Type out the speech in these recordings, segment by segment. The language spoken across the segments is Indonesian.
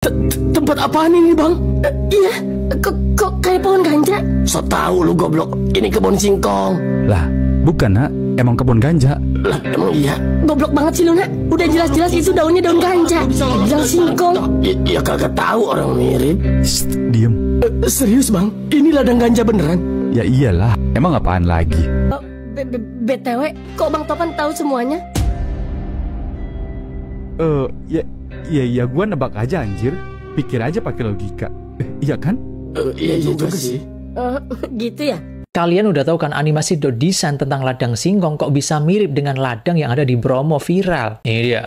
Tempat apaan ini, Bang? Iya, kok kayak pohon ganja? So tau lu goblok, ini kebun singkong. Lah, bukan nak, emang kebun ganja. Lah, emang iya? Goblok banget sih lu, nak. Udah jelas-jelas itu daunnya daun ganja. Bilang singkong. Ya kagak tahu orang mirip. Shh, diem. Serius, Bang? Ini ladang ganja beneran? Ya iyalah, emang apaan lagi? BTW, kok Bang Topan tahu semuanya? Ya gua nebak aja anjir. Pikir aja pakai logika. Iya kan? Iya juga sih. Gitu ya? Kalian udah tahu kan animasi Dodisan tentang ladang singkong kok bisa mirip dengan ladang yang ada di Bromo viral? Ini dia.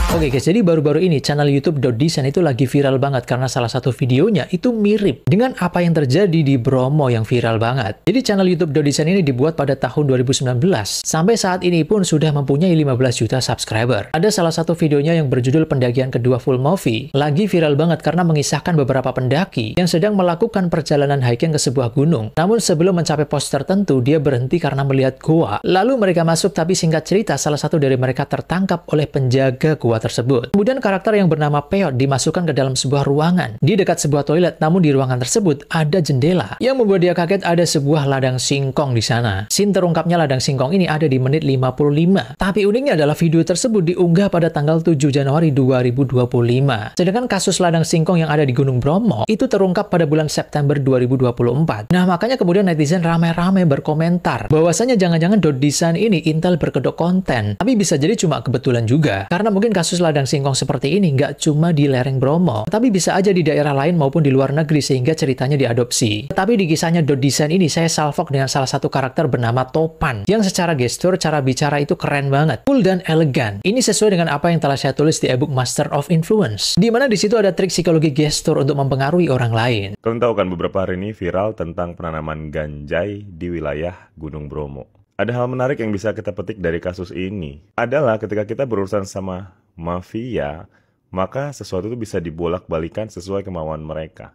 Oke guys, jadi baru-baru ini channel YouTube Dodisan itu lagi viral banget karena salah satu videonya itu mirip dengan apa yang terjadi di Bromo yang viral banget. Jadi channel YouTube Dodisan ini dibuat pada tahun 2019. Sampai saat ini pun sudah mempunyai 15 juta subscriber. Ada salah satu videonya yang berjudul Pendakian Kedua Full Movie. Lagi viral banget karena mengisahkan beberapa pendaki yang sedang melakukan perjalanan hiking ke sebuah gunung. Namun sebelum mencapai pos tertentu, dia berhenti karena melihat goa. Lalu mereka masuk, tapi singkat cerita salah satu dari mereka tertangkap oleh penjaga goa tersebut. Kemudian karakter yang bernama Peot dimasukkan ke dalam sebuah ruangan di dekat sebuah toilet, namun di ruangan tersebut ada jendela yang membuat dia kaget ada sebuah ladang singkong di sana. Scene terungkapnya ladang singkong ini ada di menit 55. Tapi uniknya adalah video tersebut diunggah pada tanggal 7 Januari 2025. Sedangkan kasus ladang singkong yang ada di Gunung Bromo itu terungkap pada bulan September 2024. Nah, makanya kemudian netizen ramai-ramai berkomentar bahwasanya jangan-jangan Dodisan ini Intel berkedok konten. Tapi bisa jadi cuma kebetulan juga. Karena mungkin kasus ladang singkong seperti ini nggak cuma di lereng Bromo, tapi bisa aja di daerah lain maupun di luar negeri sehingga ceritanya diadopsi. Tapi di kisahnya Dodisan ini saya salvok dengan salah satu karakter bernama Topan yang secara gestur, cara bicara itu keren banget, cool dan elegan. Ini sesuai dengan apa yang telah saya tulis di ebook Master of Influence, di mana di situ ada trik psikologi gestur untuk mempengaruhi orang lain. Kalian tahu kan beberapa hari ini viral tentang penanaman ganjai di wilayah Gunung Bromo. Ada hal menarik yang bisa kita petik dari kasus ini adalah ketika kita berurusan sama mafia, maka sesuatu itu bisa dibolak-balikan sesuai kemauan mereka.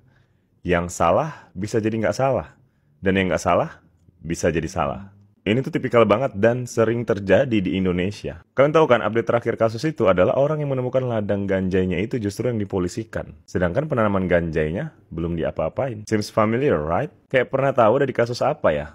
Yang salah bisa jadi nggak salah, dan yang nggak salah bisa jadi salah. Ini tuh tipikal banget dan sering terjadi di Indonesia. Kalian tahu kan update terakhir kasus itu adalah orang yang menemukan ladang ganjainya itu justru yang dipolisikan. Sedangkan penanaman ganjainya belum diapa-apain. Seems familiar, right? Kayak pernah tahu dari kasus apa ya?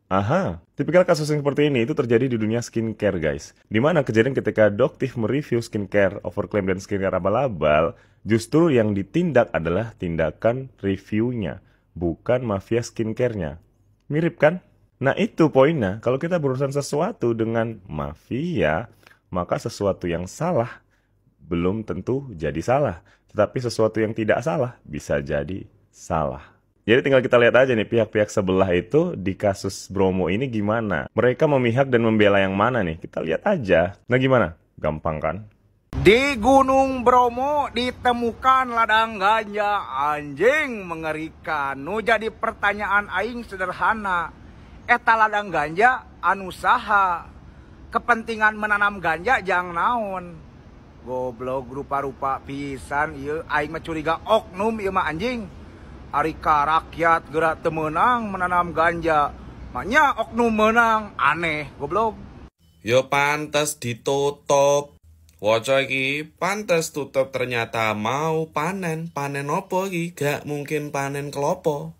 Aha, tipikal kasus yang seperti ini itu terjadi di dunia skincare guys. Dimana kejadian ketika Doktif mereview skincare overclaim dan skincare abal-abal, justru yang ditindak adalah tindakan reviewnya, bukan mafia skincare-nya. Mirip kan? Nah itu poinnya, kalau kita berurusan sesuatu dengan mafia, maka sesuatu yang salah belum tentu jadi salah. Tetapi sesuatu yang tidak salah bisa jadi salah. Jadi tinggal kita lihat aja nih pihak-pihak sebelah itu di kasus Bromo ini gimana. Mereka memihak dan membela yang mana nih? Kita lihat aja. Nah gimana? Gampang kan? Di Gunung Bromo ditemukan ladang ganja, anjing mengerikan. Nu jadi pertanyaan aing sederhana. Eta ladang ganja anu saha? Kepentingan menanam ganja jang naon? Goblok rupa-rupa pisan ieu aing mah curiga oknum ieu mah anjing. Arika rakyat gerak temenang menanam ganja. Maknya oknum menang, aneh, goblok. Yo pantes ditutup. Waca iki pantes tutup ternyata mau panen. Panen opo iki? Gak mungkin panen kelopo.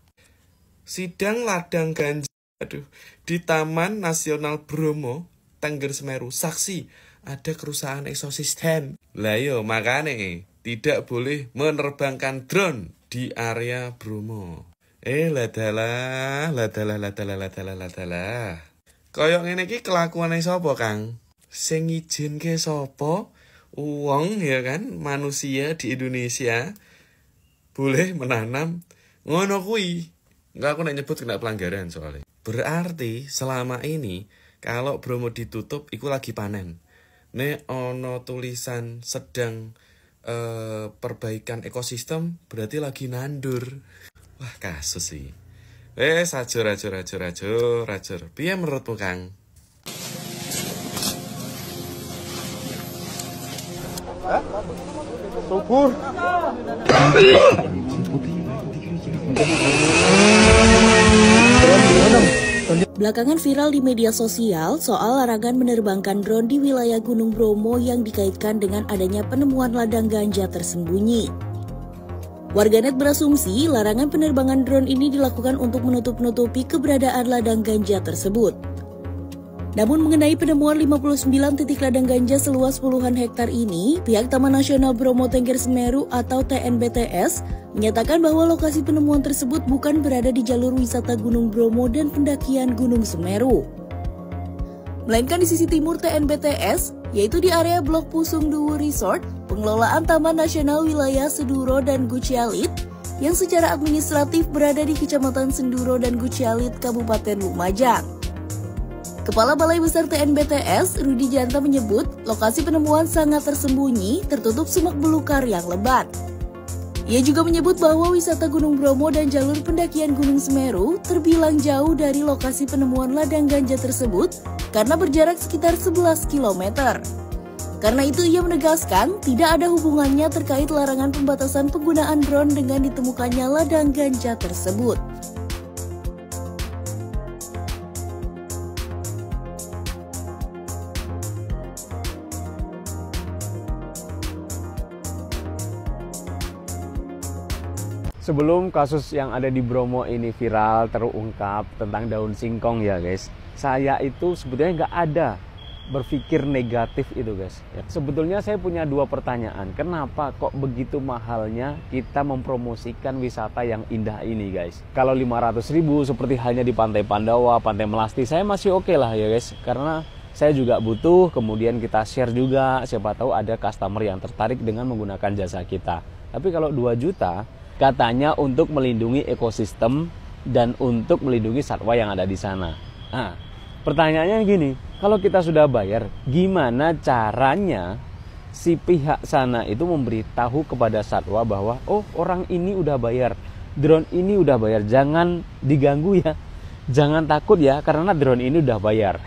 Sidang ladang ganja di Taman Nasional Bromo, Tengger Semeru. Saksi, ada kerusakan ekosistem. Lah yo makane tidak boleh menerbangkan drone di area Bromo. Ladalah. Koyok ngene iki kelakuane sapa, Kang? Sing ngijinke sapa? Wong ya kan, manusia di Indonesia boleh menanam ngono kuwi. Enggak, aku nek nyebut kena pelanggaran soalnya. Berarti selama ini kalau Bromo ditutup iku lagi panen. Nek ono tulisan sedang perbaikan ekosistem berarti lagi nandur. Wah kasus sih. Rajur. Piye menurutmu Kang? Subur. Belakangan viral di media sosial soal larangan menerbangkan drone di wilayah Gunung Bromo yang dikaitkan dengan adanya penemuan ladang ganja tersembunyi. Warganet berasumsi larangan penerbangan drone ini dilakukan untuk menutup-nutupi keberadaan ladang ganja tersebut. Namun mengenai penemuan 59 titik ladang ganja seluas puluhan hektar ini, pihak Taman Nasional Bromo Tengger Semeru atau TNBTS menyatakan bahwa lokasi penemuan tersebut bukan berada di jalur wisata Gunung Bromo dan pendakian Gunung Semeru, melainkan di sisi timur TNBTS, yaitu di area Blok Pusung Duwu Resort, pengelolaan Taman Nasional Wilayah Senduro dan Gucialit, yang secara administratif berada di Kecamatan Senduro dan Gucialit, Kabupaten Lumajang. Kepala Balai Besar TNBTS, Rudi Janta menyebut lokasi penemuan sangat tersembunyi, tertutup semak belukar yang lebat. Ia juga menyebut bahwa wisata Gunung Bromo dan jalur pendakian Gunung Semeru terbilang jauh dari lokasi penemuan ladang ganja tersebut karena berjarak sekitar 11 km. Karena itu ia menegaskan tidak ada hubungannya terkait larangan pembatasan penggunaan drone dengan ditemukannya ladang ganja tersebut. Sebelum kasus yang ada di Bromo ini viral terungkap tentang daun singkong ya guys, saya itu sebetulnya nggak ada berpikir negatif itu guys. Sebetulnya saya punya dua pertanyaan. Kenapa kok begitu mahalnya kita mempromosikan wisata yang indah ini guys? Kalau 500.000 seperti halnya di Pantai Pandawa, Pantai Melasti, saya masih oke lah ya guys. Karena saya juga butuh, kemudian kita share juga, siapa tahu ada customer yang tertarik dengan menggunakan jasa kita. Tapi kalau 2 juta, katanya untuk melindungi ekosistem dan untuk melindungi satwa yang ada di sana. Nah, pertanyaannya gini, kalau kita sudah bayar, gimana caranya si pihak sana itu memberitahu kepada satwa bahwa oh orang ini udah bayar, drone ini udah bayar, jangan diganggu ya, jangan takut ya karena drone ini udah bayar.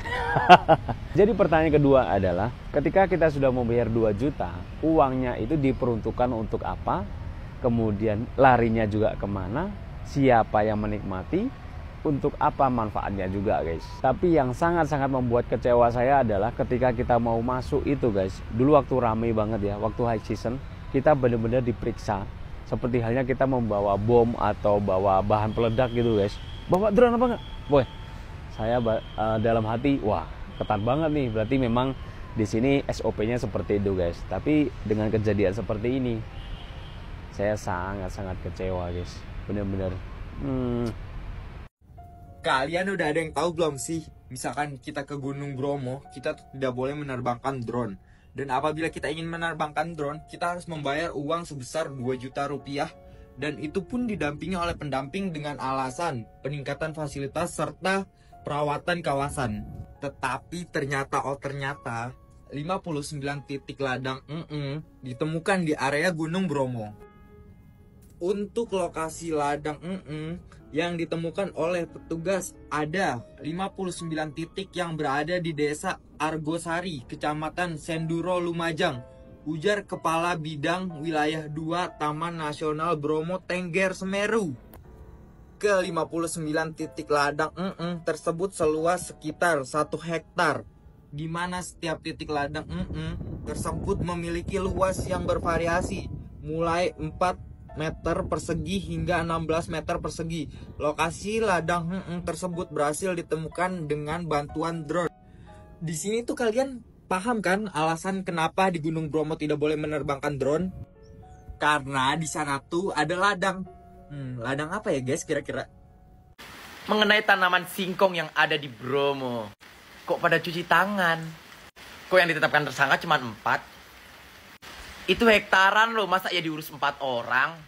Jadi pertanyaan kedua adalah, ketika kita sudah membayar 2 juta, uangnya itu diperuntukkan untuk apa? Kemudian larinya juga kemana, siapa yang menikmati, untuk apa manfaatnya juga guys. Tapi yang sangat-sangat membuat kecewa saya adalah ketika kita mau masuk itu guys, dulu waktu rame banget ya, waktu high season, kita benar-benar diperiksa. Seperti halnya kita membawa bom atau bawa bahan peledak gitu guys. Bawa drone apa enggak? Boy, saya dalam hati, wah ketat banget nih, berarti memang di sini SOP-nya seperti itu guys. Tapi dengan kejadian seperti ini, saya sangat-sangat kecewa guys, bener-bener. Kalian udah ada yang tahu belum sih? Misalkan kita ke Gunung Bromo, kita tidak boleh menerbangkan drone. Dan apabila kita ingin menerbangkan drone, kita harus membayar uang sebesar 2 juta rupiah. Dan itu pun didampingi oleh pendamping dengan alasan peningkatan fasilitas serta perawatan kawasan. Tetapi ternyata 59 titik ladang ditemukan di area Gunung Bromo. Untuk lokasi ladang yang ditemukan oleh petugas, ada 59 titik yang berada di Desa Argosari, Kecamatan Senduro, Lumajang, ujar Kepala Bidang Wilayah 2 Taman Nasional Bromo Tengger Semeru. Ke 59 titik ladang tersebut seluas sekitar 1 hektar, di mana setiap titik ladang tersebut memiliki luas yang bervariasi, mulai 4 meter persegi hingga 16 meter persegi. Lokasi ladang tersebut berhasil ditemukan dengan bantuan drone. Di sini tuh kalian paham kan alasan kenapa di Gunung Bromo tidak boleh menerbangkan drone? Karena di sana tuh ada ladang. Ladang apa ya guys kira-kira? Mengenai tanaman singkong yang ada di Bromo, kok pada cuci tangan? Kok yang ditetapkan tersangka cuma 4? Itu hektaran loh, masa ya diurus 4 orang?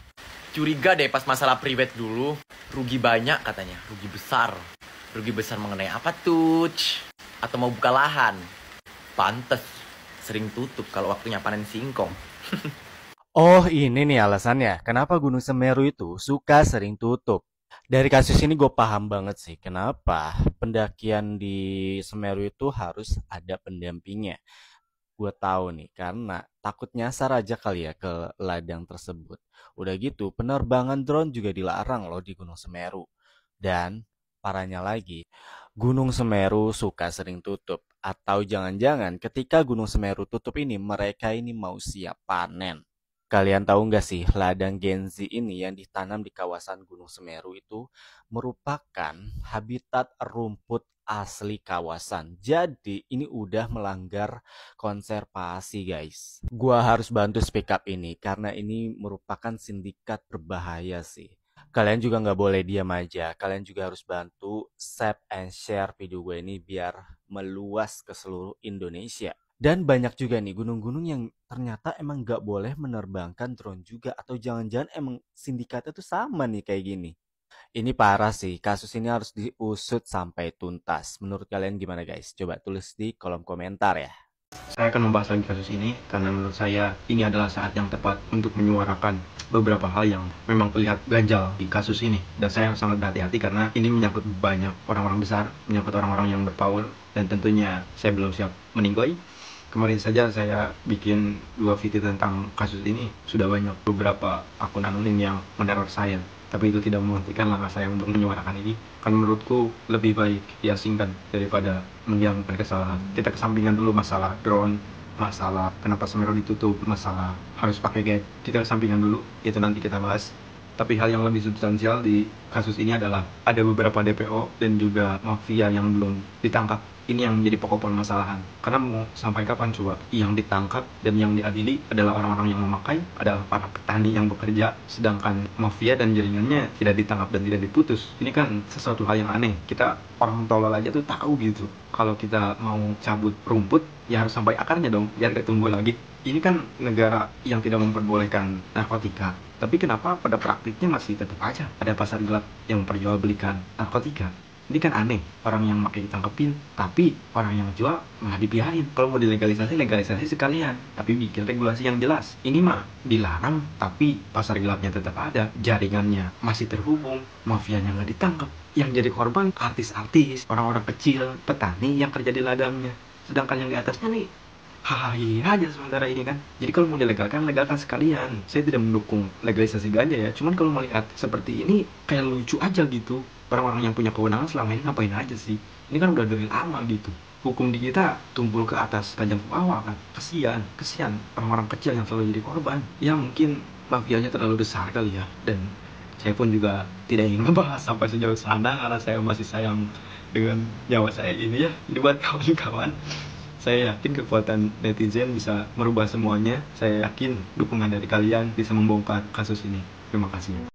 Curiga deh pas masalah private dulu. Rugi banyak katanya, rugi besar. Rugi besar mengenai apa tuh? Atau mau buka lahan? Pantes, sering tutup kalau waktunya panen singkong. Oh ini nih alasannya, kenapa Gunung Semeru itu suka sering tutup. Dari kasus ini gue paham banget sih, kenapa pendakian di Semeru itu harus ada pendampingnya. Gue tahu nih, karena takut nyasar aja kali ya ke ladang tersebut. Udah gitu, penerbangan drone juga dilarang loh di Gunung Semeru. Dan parahnya lagi, Gunung Semeru suka sering tutup. Atau jangan-jangan ketika Gunung Semeru tutup ini, mereka ini mau siap panen. Kalian tahu nggak sih, ladang Genzi ini yang ditanam di kawasan Gunung Semeru itu merupakan habitat rumput asli kawasan. Jadi ini udah melanggar konservasi guys. Gua harus bantu speak up ini karena ini merupakan sindikat berbahaya sih. Kalian juga nggak boleh diam aja. Kalian juga harus bantu save and share video gue ini biar meluas ke seluruh Indonesia. Dan banyak juga nih gunung-gunung yang ternyata emang nggak boleh menerbangkan drone juga. Atau jangan-jangan emang sindikatnya tuh sama nih kayak gini. Ini parah sih, kasus ini harus diusut sampai tuntas. Menurut kalian gimana guys? Coba tulis di kolom komentar ya. Saya akan membahas lagi kasus ini karena menurut saya ini adalah saat yang tepat untuk menyuarakan beberapa hal yang memang terlihat ganjal di kasus ini. Dan saya sangat berhati-hati karena ini menyangkut banyak orang-orang besar, menyangkut orang-orang yang berpower, dan tentunya saya belum siap meninggoy. Kemarin saja saya bikin 2 video tentang kasus ini, sudah banyak beberapa akun anonim yang meneror saya. Tapi itu tidak menghentikan langkah saya untuk menyuarakan ini. Karena menurutku lebih baik diasingkan daripada mendiamkan kesalahan. Kita kesampingkan dulu masalah drone, masalah kenapa Semeru ditutup, masalah harus pakai guide. Kita kesampingkan dulu, itu nanti kita bahas. Tapi hal yang lebih substansial di kasus ini adalah ada beberapa DPO dan juga mafia yang belum ditangkap. Ini yang menjadi pokok permasalahan. Karena mau sampai kapan coba yang ditangkap dan yang diadili adalah orang-orang yang memakai, adalah para petani yang bekerja, sedangkan mafia dan jaringannya tidak ditangkap dan tidak diputus. Ini kan sesuatu hal yang aneh. Kita orang tolol aja tuh tahu gitu. Kalau kita mau cabut rumput, ya harus sampai akarnya dong, biar gak tumbuh lagi. Ini kan negara yang tidak memperbolehkan narkotika. Tapi kenapa pada praktiknya masih tetap aja ada pasar gelap yang memperjualbelikan narkotika? Ini kan aneh, orang yang pakai ditangkepin, tapi orang yang jual malah dibiarin. Kalau mau dilegalisasi, legalisasi sekalian, tapi bikin regulasi yang jelas. Ini mah dilarang, tapi pasar gelapnya tetap ada, jaringannya masih terhubung, mafianya nggak ditangkap. Yang jadi korban artis-artis, orang-orang kecil, petani yang kerja di ladangnya. Sedangkan yang di atasnya nih, hahaha aja sementara ini kan. Jadi kalau mau dilegalkan, legalkan sekalian. Saya tidak mendukung legalisasi ganja ya, cuman kalau melihat seperti ini kayak lucu aja gitu. Orang-orang yang punya kewenangan selama ini ngapain aja sih? Ini kan udah dari lama gitu. Hukum di kita tumpul ke atas, tajam ke bawah kan. Kesian orang-orang kecil yang selalu jadi korban. Ya mungkin mafianya terlalu besar kali ya. Dan saya pun juga tidak ingin membahas sampai sejauh sana karena saya masih sayang dengan nyawa saya ini ya. Ini buat kawan-kawan. Saya yakin kekuatan netizen bisa merubah semuanya. Saya yakin dukungan dari kalian bisa membongkar kasus ini. Terima kasih.